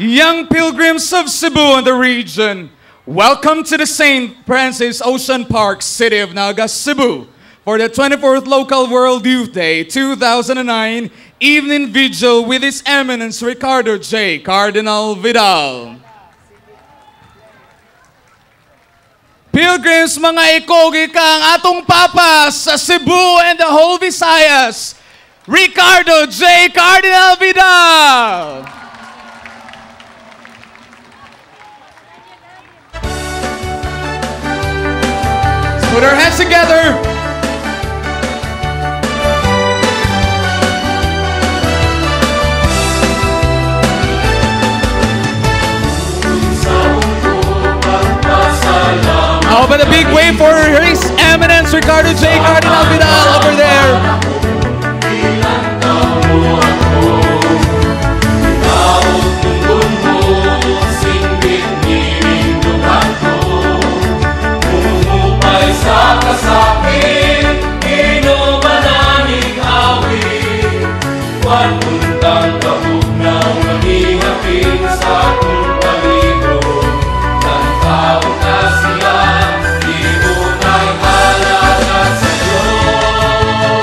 Young pilgrims of Cebu and the region, welcome to the St. Francis Ocean Park, City of Naga, Cebu, for the 24th Local World Youth Day 2009 evening vigil with His Eminence Ricardo J. Cardinal Vidal. Pilgrims, mga ikogi ka ang atong Papa sa Cebu and the whole Visayas, Ricardo J. Cardinal Vidal. Put our hands together. How about a big wave for His Eminence Ricardo J. Cardinal Vidal over there. Sa kasakit, inumanaming awit, huwag puntang kabugnaw naging apin sa ating paligid. Ng taong kasiyan, di tunay halaga sa Diyos.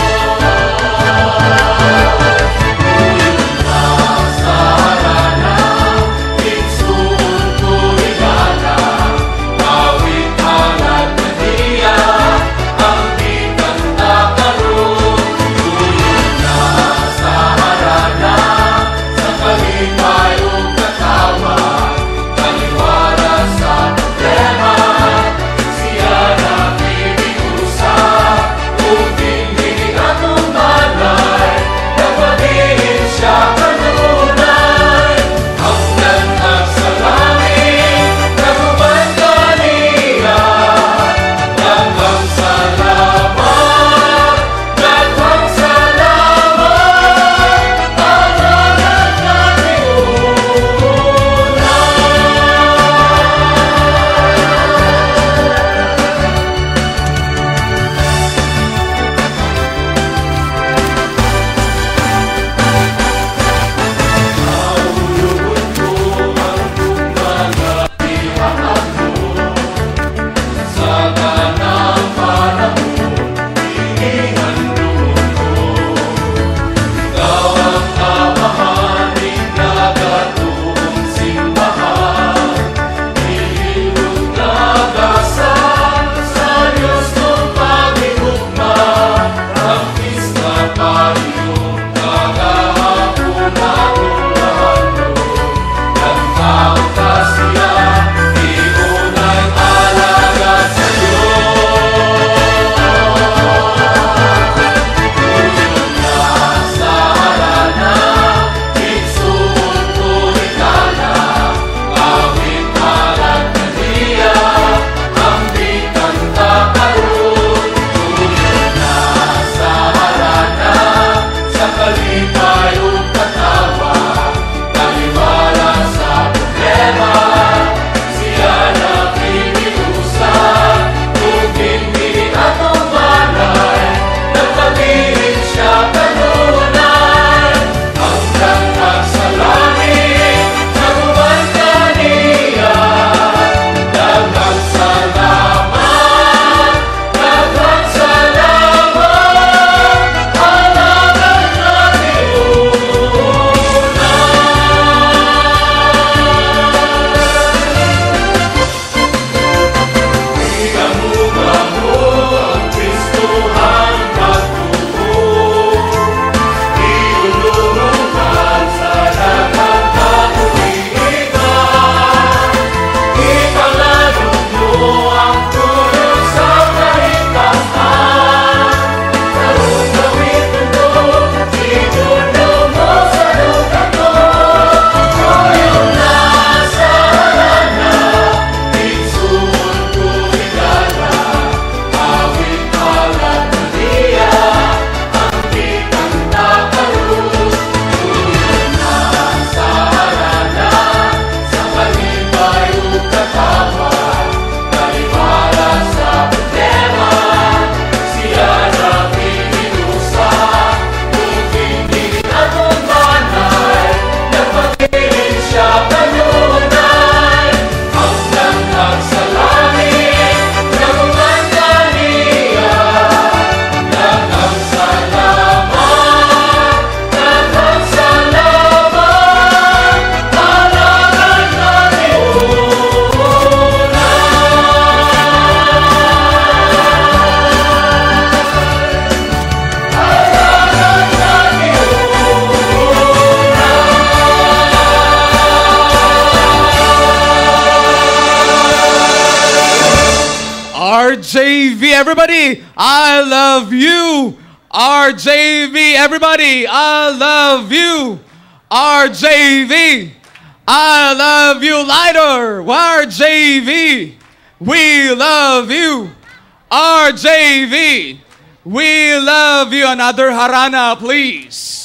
RJV, everybody, I love you. RJV, everybody, I love you. RJV, I love you. Lighter. RJV, we love you. RJV, we love you. Another harana, please.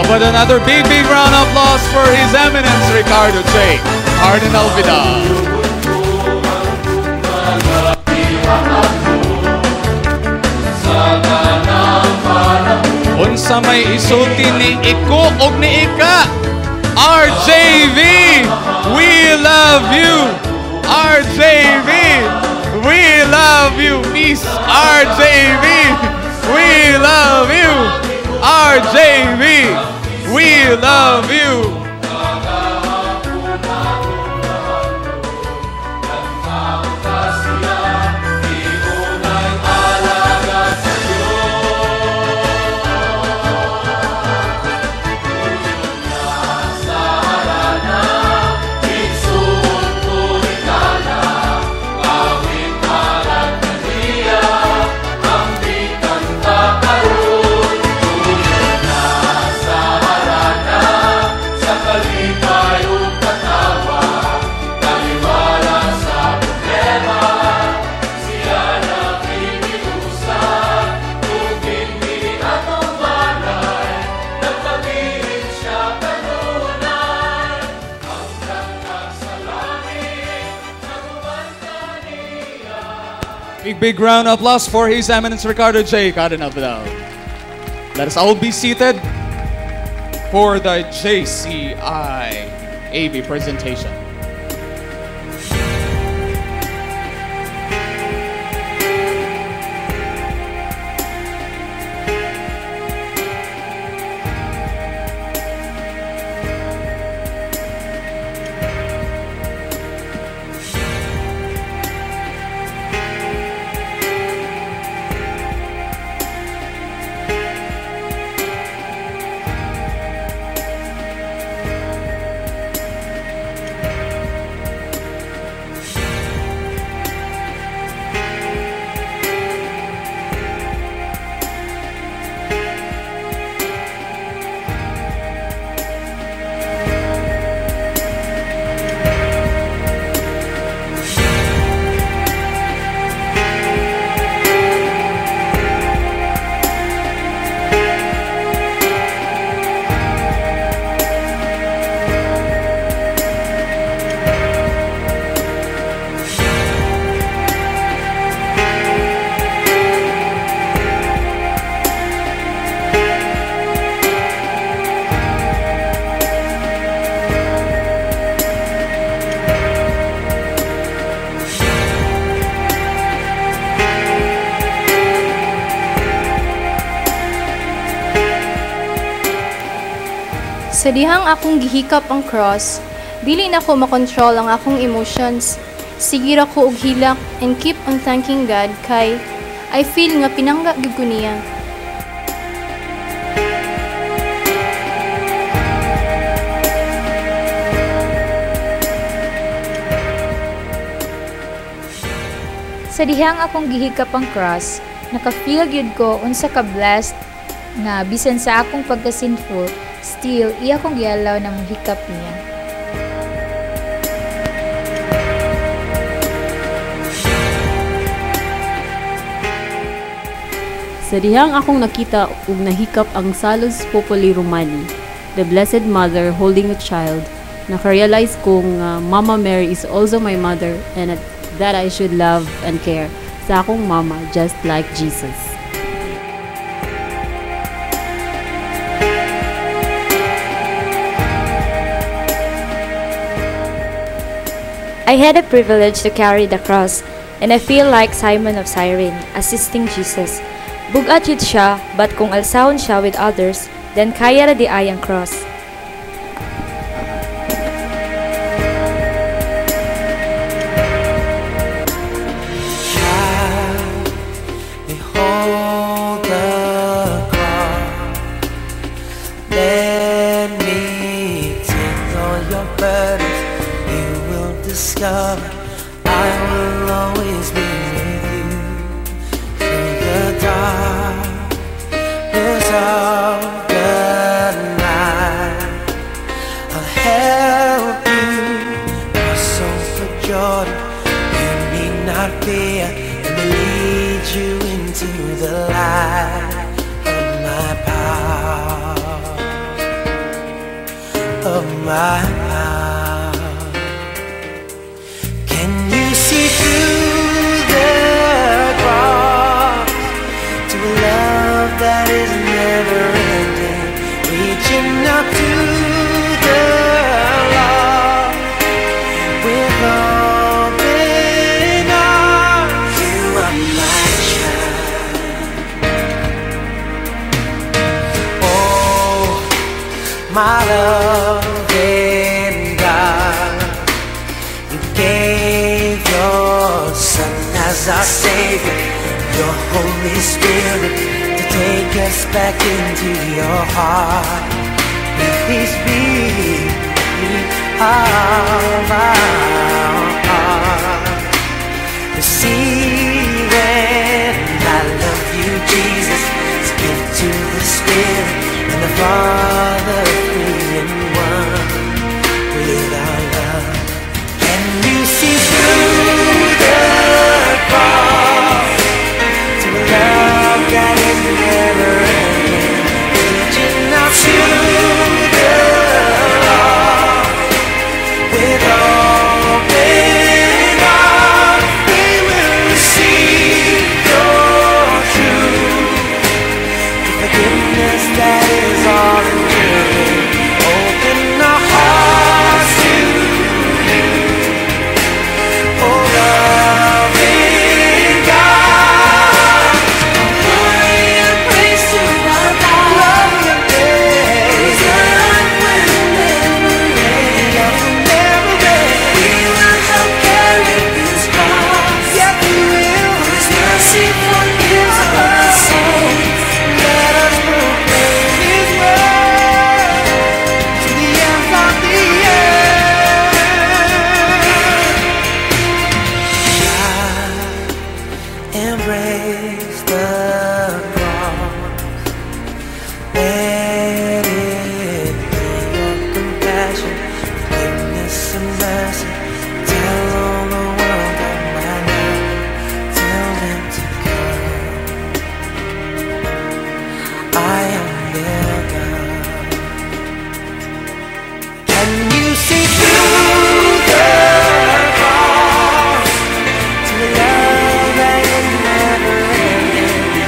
But another big round of applause for His Eminence Ricardo J. Cardinal Vidal. Unsa may isulti ni Iko og ni Ika. RJV, we love you. RJV, we love you. Miss RJV, we love you. RJV, we love you. Big round of applause for His Eminence Ricardo J. Cardinal Vidal. Let us all be seated for the JCI AV presentation. Sa dihang akong gihikap ang cross, dili na ko makontrol ang akong emotions. Sige ra ko og hilak and keep on thanking God kay I feel nga pinangga gyud ko niya. Sa dihang akong gihikap ang cross, naka-feel gyud ko unsa ka blessed nga bisan sa akong pagka-sinful, still iya kong gialaw na mohikap niya. Sa dihang akong nakita ug nahikap ang Salus Populi Romani, the Blessed Mother holding a child, nakarealize kong Mama Mary is also my mother and that I should love and care sa akong mama just like Jesus. I had a privilege to carry the cross, and I feel like Simon of Cyrene, assisting Jesus. Bugat yun siya, but kung alsahon siya with others, then kaya ra di ayang cross. Behold the cross. Let me take all your burdens. You will discover I will always be with you through the darkness of the night. I'll help you cross over Jordan. You need not fear. Let me lead you into the light of my power, of my power. Can you see through the cross to a love that is never ending, reaching out to the lost with open arms? You are my child. Oh, my loving God, you gave your Son as our Savior, your Holy Spirit to take us back into your heart. Please be of our heart. Receive it. I love you, Jesus. It's gift to the Spirit and the Father, three in one. With our love, can you see through the cross to a love that is never ending, reaching out to the lost with open arms? We will receive your truth, the forgiveness that is all enduring. Open our hearts to you, oh loving God. Glory and praise to our God. Glory and praise. None will never end. We will help carry His cross. Yes, we will. For His mercy forgives our sins. Let us proclaim His word to the ends of the earth. Embrace the cross. Let it be your compassion, forgiveness and mercy. Tell all the world of my love. Tell them to come. I am their God. Can you see through the cross to a love that is never ending,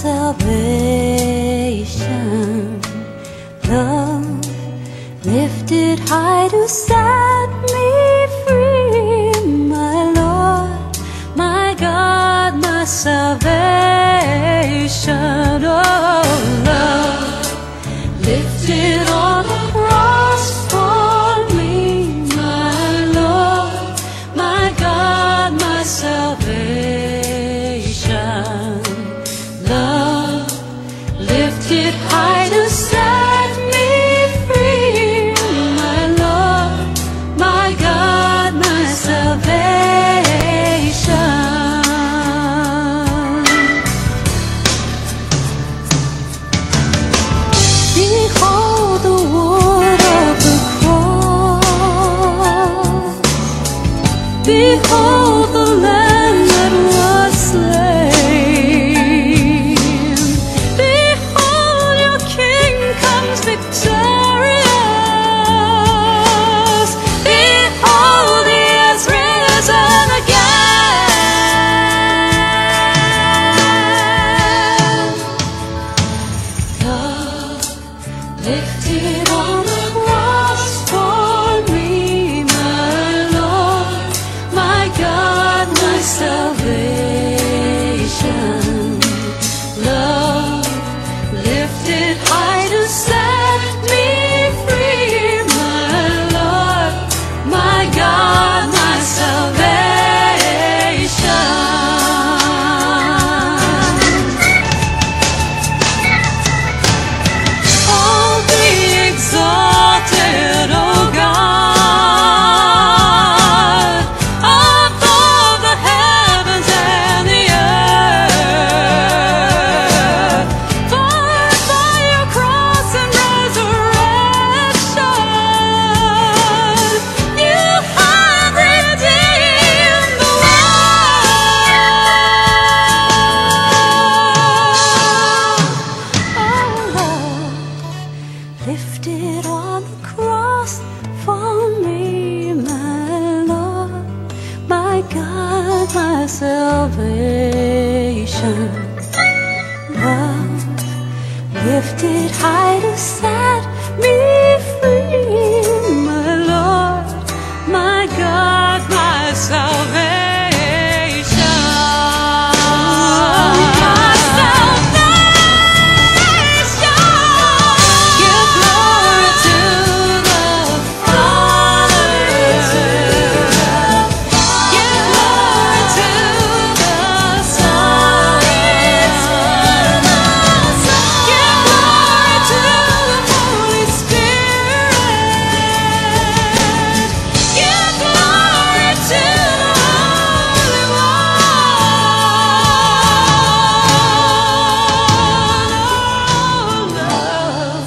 salvation. Love lifted high to set me free. My Lord, my God, my salvation. Oh, love lifted on the cross for me. My Lord, my God, my salvation. Love lifted high to set me free. My Lord, my God, my salvation. Behold the wood of the cross. Behold the Lamb that was slain. Behold your King comes victorious. Behold he has risen again. God lifted on the cross for me, my Lord, my God, my salvation. Love lifted high to set me free, my Lord, my God, my salvation. Oh, be exalted, O God, above the heavens and the earth. For by your cross and resurrection, you have redeemed the world. Oh, Lord, lifted on the cross for me, my Lord, my God, my salvation. Love lifted high to set me free, my Lord, my God, my salvation. My salvation. Give glory to the Father. Give glory to the Son. Give glory to the Holy Spirit. Give glory to the Holy One. Oh, love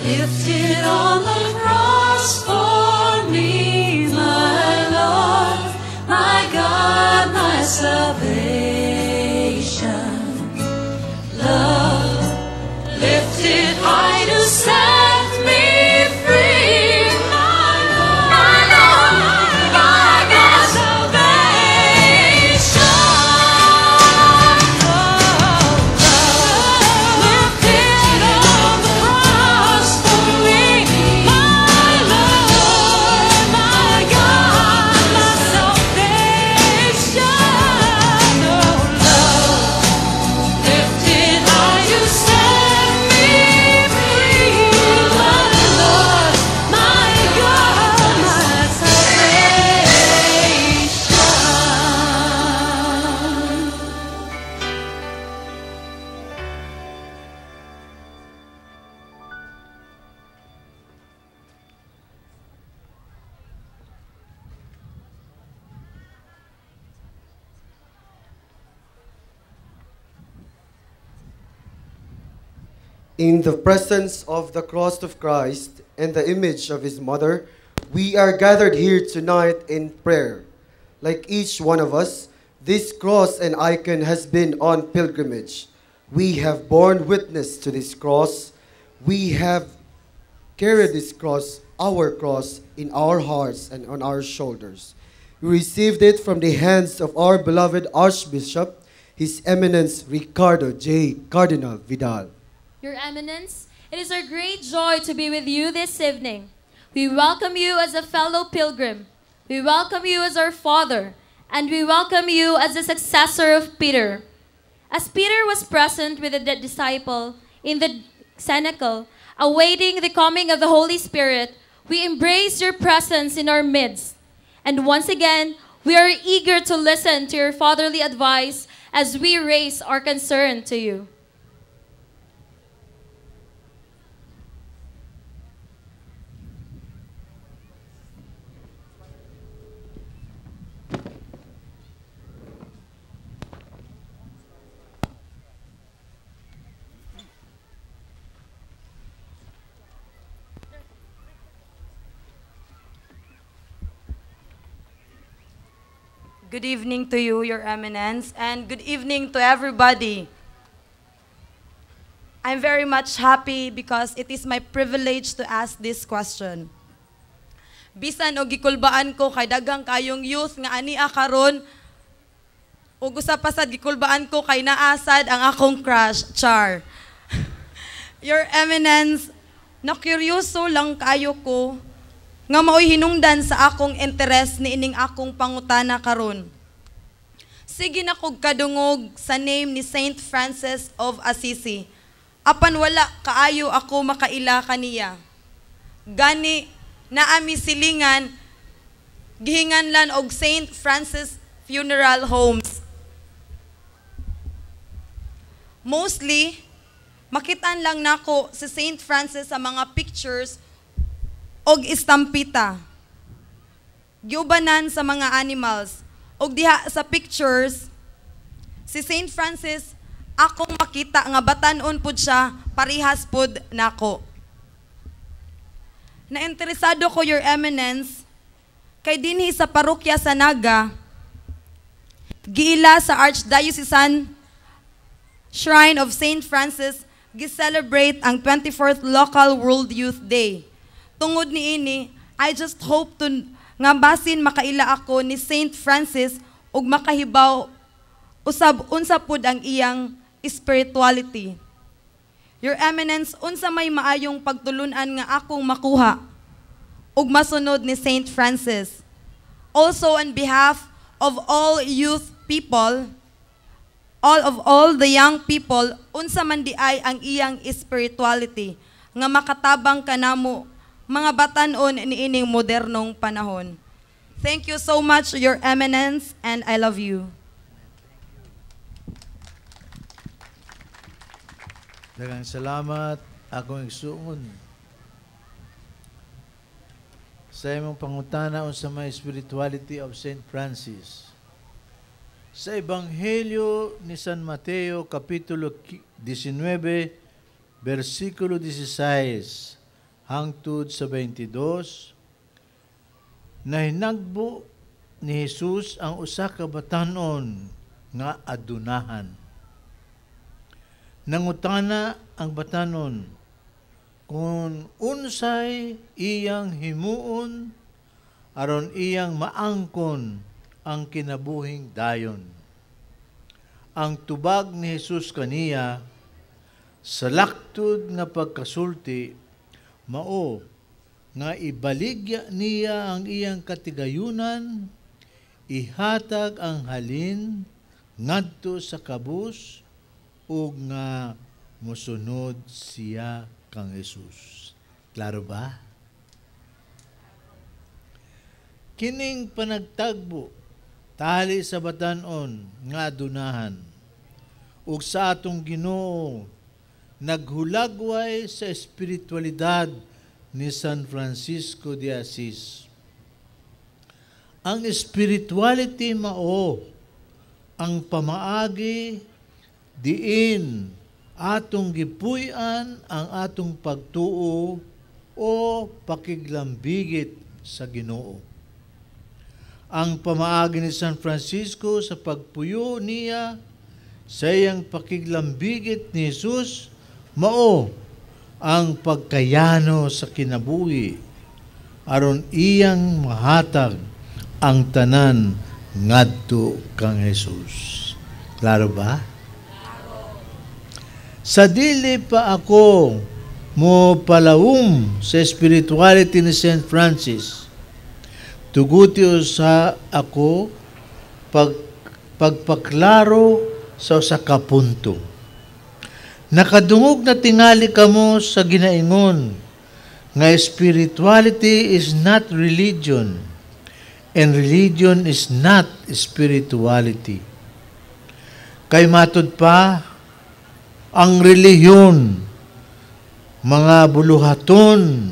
lifted on the cross for me, my Lord, my God, my salvation. Love lifted high to set me free, my Lord, my God, salvation. Lifted on the cross for me, my Lord, my God, my salvation. Oh, love lifted high to set me free, my Lord, my God, my salvation. In the presence of the cross of Christ and the image of his mother, we are gathered here tonight in prayer. Like each one of us, this cross and icon has been on pilgrimage. We have borne witness to this cross. We have carried this cross, our cross, in our hearts and on our shoulders. We received it from the hands of our beloved Archbishop. His Eminence Ricardo J. Cardinal Vidal. Your Eminence, it is our great joy to be with you this evening. We welcome you as a fellow pilgrim. We welcome you as our father. And we welcome you as a successor of Peter. As Peter was present with the disciple in the cenacle, awaiting the coming of the Holy Spirit, we embrace your presence in our midst. And once again, we are eager to listen to your fatherly advice as we raise our concern to you. Good evening to you, Your Eminence, and good evening to everybody. I'm very much happy because it is my privilege to ask this question. Bisan og gikulbaan ko kay daghang kayong youth nga ania karon, ug usa pa sad gikulbaan ko kay naasad ang akong crush, Char. Your Eminence, nakuryoso lang kayo ko nga maoy hinungdan sa akong interes ni ining akong pangutana karon. Sige na kog kadungog sa name ni Saint Francis of Assisi. Apan wala kaayo ako makaila kaniya. Gani naami silingan gihinganlan og Saint Francis Funeral Homes. Mostly makitaan lang nako si Saint Francis sa mga pictures og estampita. Giubanan sa mga animals. Og diha sa pictures, si Saint Francis, akong makita nga batanon pud siya, parihas pud nako. Nainteresado ko, Your Eminence, kay dinhi sa parokya sa Naga, giila sa Archdiocesan Shrine of Saint Francis, gi-celebrate ang 24th Local World Youth Day. Tungod niini, I just hope to nga basin makaila ako ni Saint Francis ug makahibaw usab unsa pud ang iyang spirituality. Your Eminence, unsa may maayong pagtulunan nga akong makuha ug masunod ni Saint Francis. Also on behalf of all youth people, all the young people, unsa man di ay ang iyang spirituality nga makatabang kanamo mga batanon niining modernong panahon. Thank you so much, Your Eminence, and I love you. Daghang salamat akong igsuon sa imong pangutana unsa may spirituality of Saint Francis. Sa Ebanghelyo ni San Mateo kapitulo 19 versikulo 16 hangtod sa 22, na hinagbo ni Jesus ang usa ka batanon nga adunahan. Nangutana ang batanon kung unsay iyang himuon aron iyang maangkon ang kinabuhing dayon. Ang tubag ni Jesus kaniya sa laktod nga pagkasulti mao nga ibaligya niya ang iyang katigayunan, ihatag ang halin ngadto sa kabus ug nga mosunod siya kang Jesus. Klaro ba? Kining panagtagbo tali sa batanon nga adunahan ug sa atong Ginoo naghulagway sa espiritualidad ni San Francisco de Assis. Ang spirituality mao ang pamaagi diin atong gipuy-an ang atong pagtuo o pakiglambigit sa Ginoo. Ang pamaagi ni San Francisco sa pagpuyo niya sa iyang pakiglambigit ni Jesus mao ang pagkayano sa kinabuhi aron iyang mahatag ang tanan ngadto kang Jesus. Klaro ba? Sa dili pa ako mo palawom sa spirituality ni St. Francis, tuguti sa ako pagpaklaro sa usa ka punto. Nakadungog na tingali kamo sa ginaingon nga spirituality is not religion and religion is not spirituality. Kay matud pa, ang relihiyon, mga buluhaton,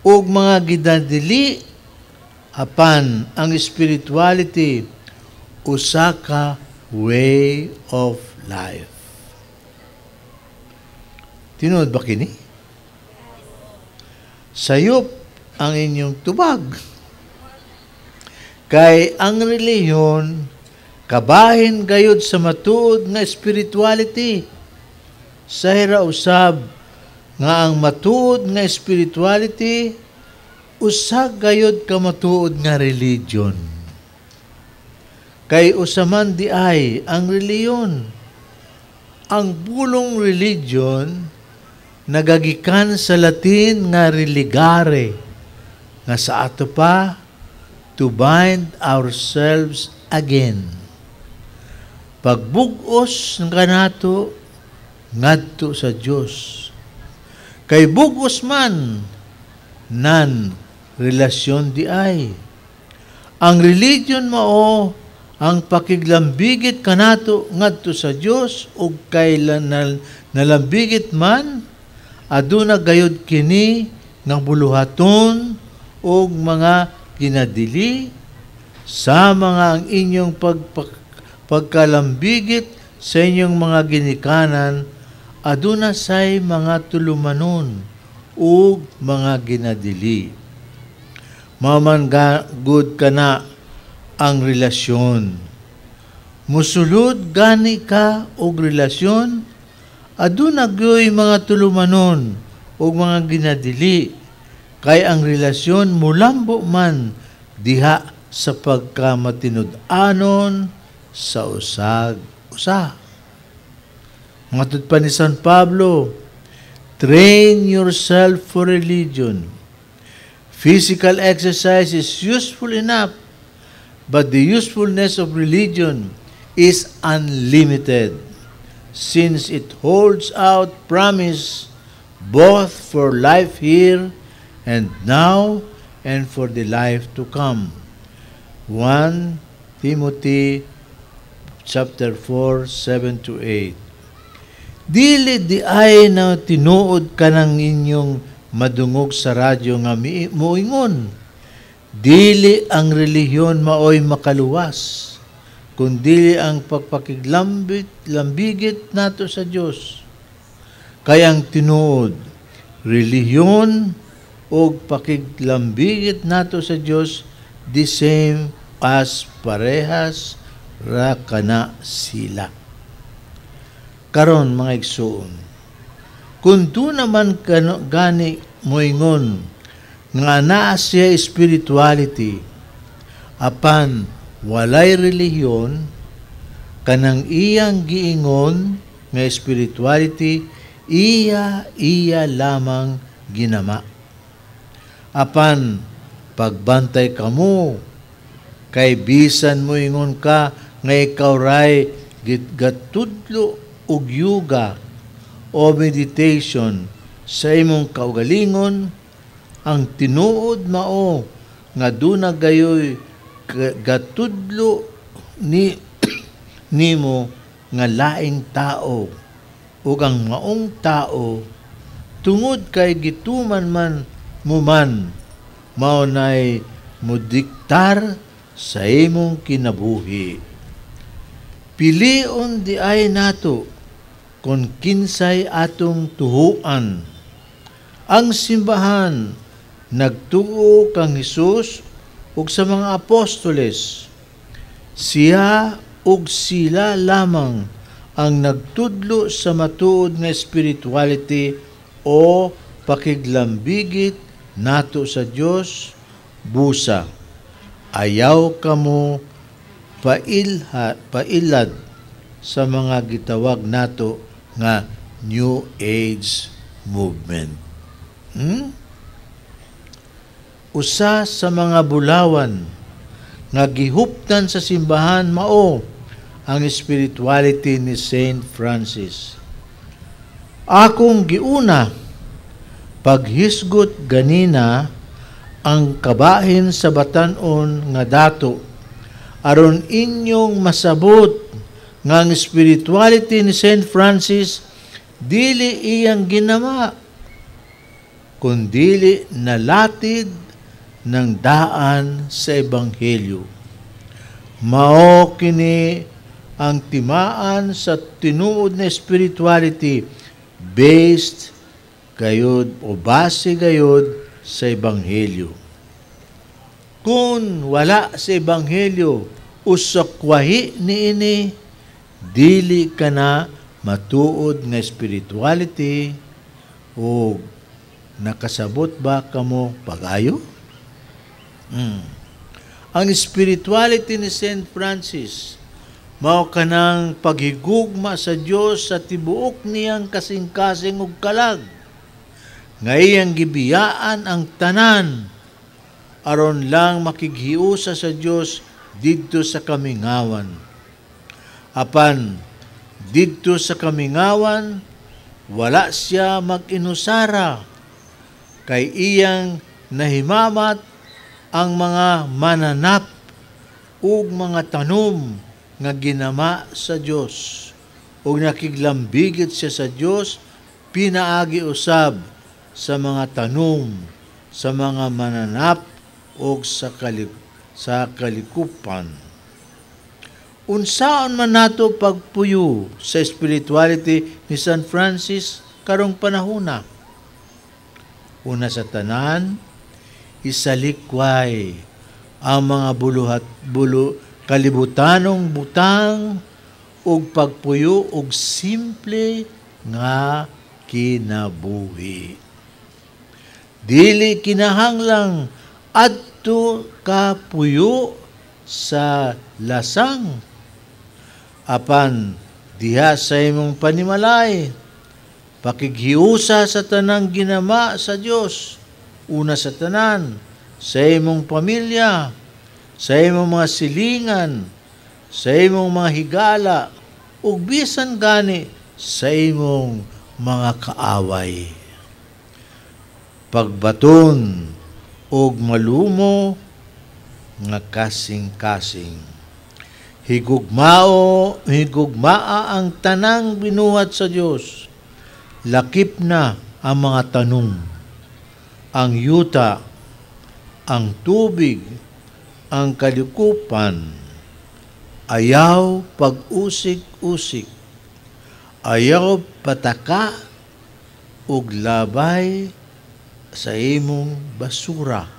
o mga gidadili, apan ang spirituality, usa ka way of life. Tinuod ba kini? Sayop ang inyong tubag. Kay ang relihiyon, kabahin gayud sa matuod nga spirituality. Sa hirausab nga ang matuod nga spirituality, usag gayud ka matuod nga religion. Kay usaman di ay ang reliyon. Ang bulong religion nagagikan sa Latin nga religare, nga sa ato pa, to bind ourselves again. Pagbugos nga nato, ngadto sa Dios. Kay bugos man, nan relasyon di ay. Ang religion mao, ang pakiglambigit kanato ngadto sa Dios, ug kay nalambigit man, aduna gayud kini nga buluhaton ug mga ginadili sa mga ang inyong pagkalambigit sa inyong mga ginikanan, aduna say mga tulumanon ug mga ginadili. Maman good ka na ang relasyon. Musulod gani ka og relasyon, aduna gyoy mga tulumanon ug mga ginadili, kay ang relasyon mulambo man diha sa pagkamatinud-anon sa usag-usa. Matod pa ni San Pablo, train yourself for religion. Physical exercise is useful enough, but the usefulness of religion is unlimited, since it holds out promise both for life here and now and for the life to come. 1 Timothy chapter 4, 7-8. Dili di ay na tinuod ka ng inyong madungog sa radyo nga moingon. Dili ang relihiyon maoy makaluwas, kundi ang pagpakiglambigit nato sa Dios. Kayang tinuod, relihiyon o pakiglambigit nato sa Dios, the same as parehas ra kana sila. Karon mga igsoon, kung do naman gani moingon nga naa siya spirituality, apan walay relihiyon, kanang iyang giingon nga spirituality, iya lamang ginama. Apan pagbantay kamo, kay bisan mo ingon ka nga ikaw ray gatudlo og yuga o meditation sa imong kaugalingon, ang tinuod mao nga duna gayoy gatudlo nimo nga laing tao ug ang maong tao tungod kay gituman man muman mao nay modiktar sa imong kinabuhi. Pilion di ay nato kung kinsay atong tuhuan. Ang simbahan nagtuo kang Hesus ug sa mga apostoles. Siya ug sila lamang ang nagtudlo sa matuod nga spirituality o pakiglambigit nato sa Dios. Busa, ayaw kamo pailad sa mga gitawag nato nga New Age movement. Usa sa mga bulawan nga gihuptan sa simbahan mao ang spirituality ni Saint Francis. Akong giuna paghisgot ganina ang kabahin sa batan-on nga dato aron inyong masabot nga ang spirituality ni Saint Francis dili iyang ginama kundili nalatid ng daan sa ebanghelyo. Mao kini ang timaan sa tinuod na spirituality based gayud o base gayud sa ebanghelyo. Kung wala sa ebanghelyo usakwahi niini, dili ka na matuod nga spirituality o nakasabot ba kamo pag-ayo? Ang spirituality ni Saint Francis mao kanang paghigugma sa Dios sa tibuok niyang kasing-kasing ug kalag. Nga iyang gibiyaan ang tanan aron lang makighiusa sa Dios didto sa kamingawan. Apan didto sa kamingawan wala siya mag-inusara kay iyang nahimamat ang mga mananap ug mga tanom nga ginama sa Dios ug nakiglambigit siya sa Dios pinaagi usab sa mga tanom, sa mga mananap ug sa kalikupan. Unsaon man nato pagpuyo sa spirituality ni San Francis karong panahona? Una sa tanan, isalikway ang mga kalibutanong butang ug pagpuyo og simple nga kinabuhi. Dili kinahanglang adto ka puyo sa lasang apan diha sa imong panimalay pakighiusa sa tanang ginama sa Dios. Una sa tanan, sa imong pamilya, sa imong mga silingan, sa imong mga higala, ug bisan gani sa imong mga kaaway. Pagbaton ug malumo nga kasing-kasing. Higugmaa ang tanang binuhat sa Dios. Lakip na ang mga tanong, ang yuta, ang tubig, ang kalikupan, ayaw pag-usik-usik, ayaw pataka, ug labay sa imong basura,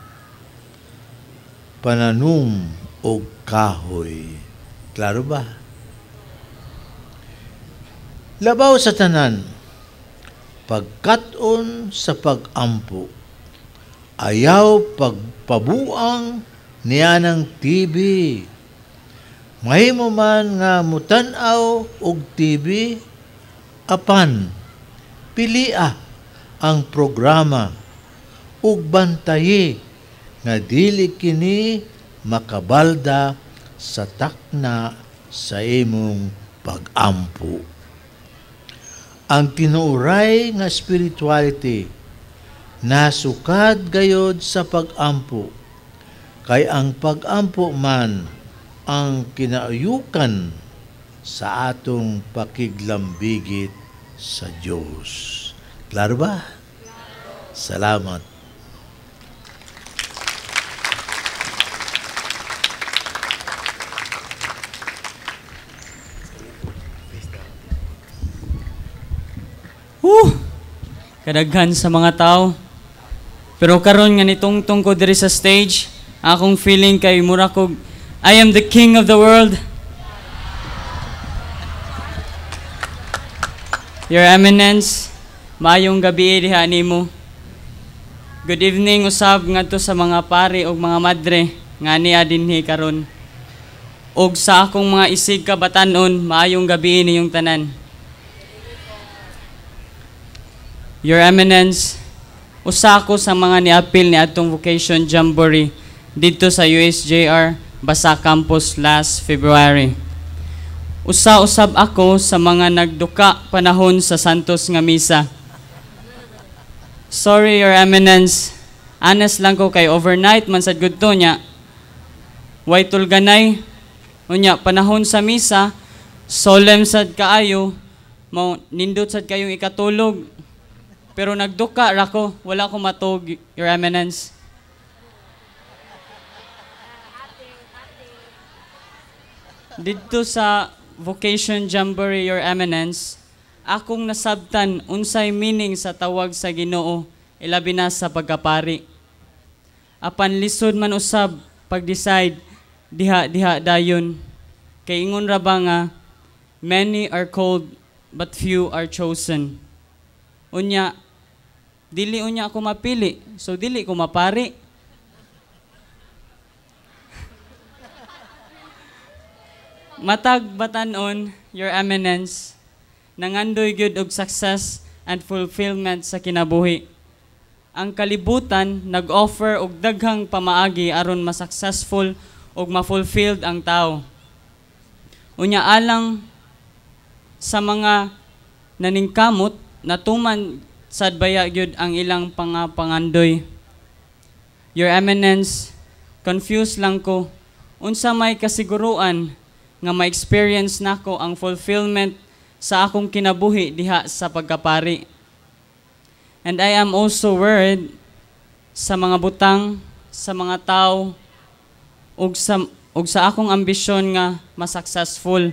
pananom ug kahoy. Klaro ba? Labaw sa tanan, pagkat-on sa pag-ampo, ayaw pagpabuang niya ng TV. Mahimo man nga mutan-aw og TV, apan pilia ang programa ug bantayi nga dili kini makabalda sa takna sa imong pag-ampo. Ang tinuuray nga spirituality nasukad gayod sa pag-ampo, kay ang pag-ampo man ang kinaayukan sa atong pakiglambigit sa Diyos. Klaro ba? Salamat. Kadaghan sa mga tao. Pero karon nga nitungtong ko diri sa stage, akong feeling kay mura ko, I am the king of the world. Your Eminence, maayong gabi diha nimo. Good evening usab ngadto sa mga pari ug mga madre nga niya dinhi karon. ug sa akong mga isig kabatanon, maayong gabi niyong tanan. Your Eminence, usa ako sa mga niapil ni atong Vocation Jamboree dito sa USJR Basa Campus last February. Usa-usab ako sa mga nagduka panahon sa Santos nga misa. Sorry, Your Eminence. Honest lang ko kay overnight man sad gud to nya. Way tulganay. Unya panahon sa misa, solemn sad kaayo, mao nindot sad kayong ikatulog. Pero nagduka ra ko, wala ko matug, Your Eminence. Dito sa Vocation Jamboree, Your Eminence, akong nasabtan unsay meaning sa tawag sa Ginoo, ilabi na sa pagkapari. Apan lisod man usab pag-decide diha dayon. Kay ingon ra ba nga, many are called but few are chosen. Unya, dili unya ako mapili, so dili ko mapari. Matag batanon, Your Eminence, nangandoy gyud og success and fulfillment sa kinabuhi. Ang kalibutan nag-offer og daghang pamaagi aron ma-successful og ma-fulfilled ang tao. Unya alang sa mga naningkamot, natuman sad baya gyud ang ilang pangandoy. Your Eminence, confused lang ko, unsa may kasiguruan nga ma-experience nako ang fulfillment sa akong kinabuhi diha sa pagkapari. And I am also worried sa mga butang, sa mga tao, ug sa akong ambisyon nga ma-successful.